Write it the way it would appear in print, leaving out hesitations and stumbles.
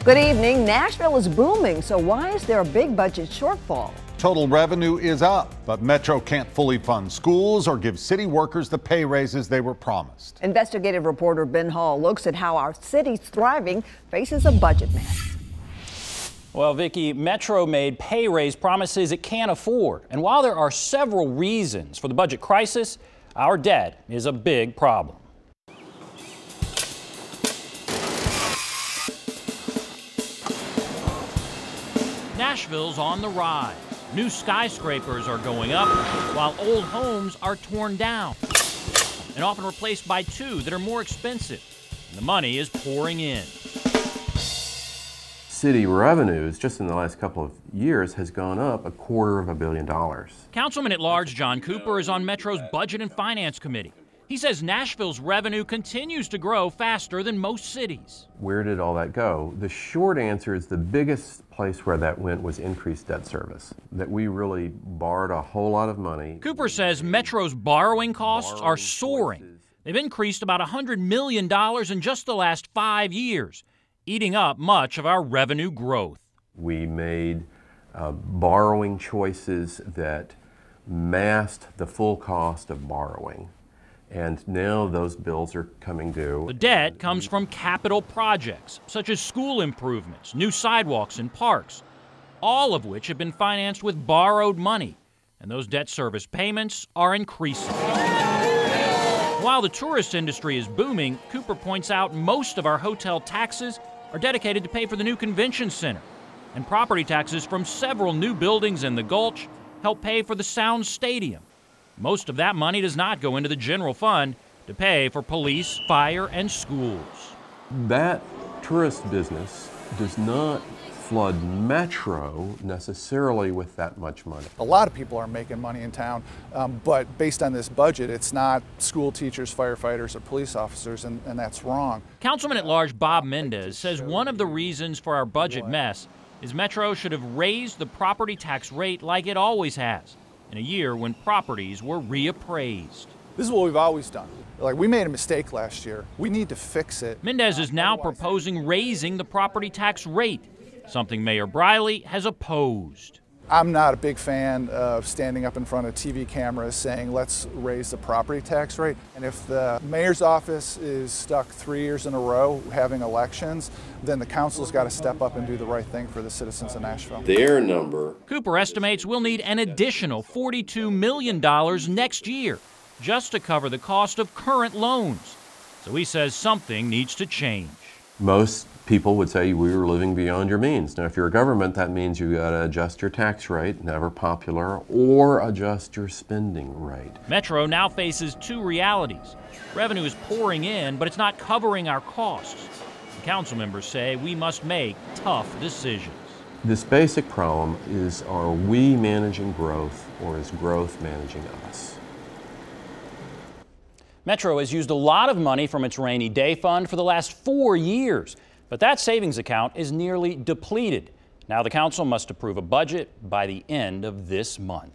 Good evening. Nashville is booming, so why is there a big budget shortfall? Total revenue is up, but Metro can't fully fund schools or give city workers the pay raises they were promised. Investigative reporter Ben Hall looks at how our city's thriving faces a budget mess. Well, Vicki, Metro made pay raise promises it can't afford. And while there are several reasons for the budget crisis, our debt is a big problem. Nashville's on the rise. New skyscrapers are going up, while old homes are torn down and often replaced by two that are more expensive. And the money is pouring in. City revenues, just in the last couple of years, has gone up $250 million. Councilman at Large John Cooper is on Metro's Budget and Finance Committee. He says Nashville's revenue continues to grow faster than most cities. Where did all that go? The short answer is the biggest place where that went was increased debt service, that we really borrowed a whole lot of money. Cooper says Metro's borrowing costs are soaring. They've increased about $100 million in just the last 5 years, eating up much of our revenue growth. We made borrowing choices that masked the full cost of borrowing. And now those bills are coming due. The debt comes from capital projects, such as school improvements, new sidewalks and parks, all of which have been financed with borrowed money. And those debt service payments are increasing. While the tourist industry is booming, Cooper points out most of our hotel taxes are dedicated to pay for the new convention center. And property taxes from several new buildings in the Gulch help pay for the Sound Stadium. Most of that money does not go into the general fund to pay for police, fire, and schools. That tourist business does not flood Metro necessarily with that much money. A lot of people are making money in town, but based on this budget, it's not school teachers, firefighters, or police officers, and that's wrong. Councilman at Large Bob Mendez says one of the reasons for our budget mess is Metro should have raised the property tax rate like it always has, in a year when properties were reappraised. This is what we've always done. Like, we made a mistake last year. We need to fix it. Mendez is now proposing raising the property tax rate, something Mayor Briley has opposed. I'm not a big fan of standing up in front of TV cameras saying, let's raise the property tax rate. And if the mayor's office is stuck 3 years in a row having elections, then the council's got to step up and do the right thing for the citizens of Nashville. Their number. Cooper estimates we'll need an additional $42 million next year just to cover the cost of current loans. So he says something needs to change. Most people would say we were living beyond your means. Now, if you're a government, that means you got to adjust your tax rate, never popular, or adjust your spending rate. Metro now faces two realities. Revenue is pouring in, but it's not covering our costs. Council members say we must make tough decisions. This basic problem is, are we managing growth, or is growth managing us? Metro has used a lot of money from its rainy day fund for the last 4 years, but that savings account is nearly depleted. Now the council must approve a budget by the end of this month.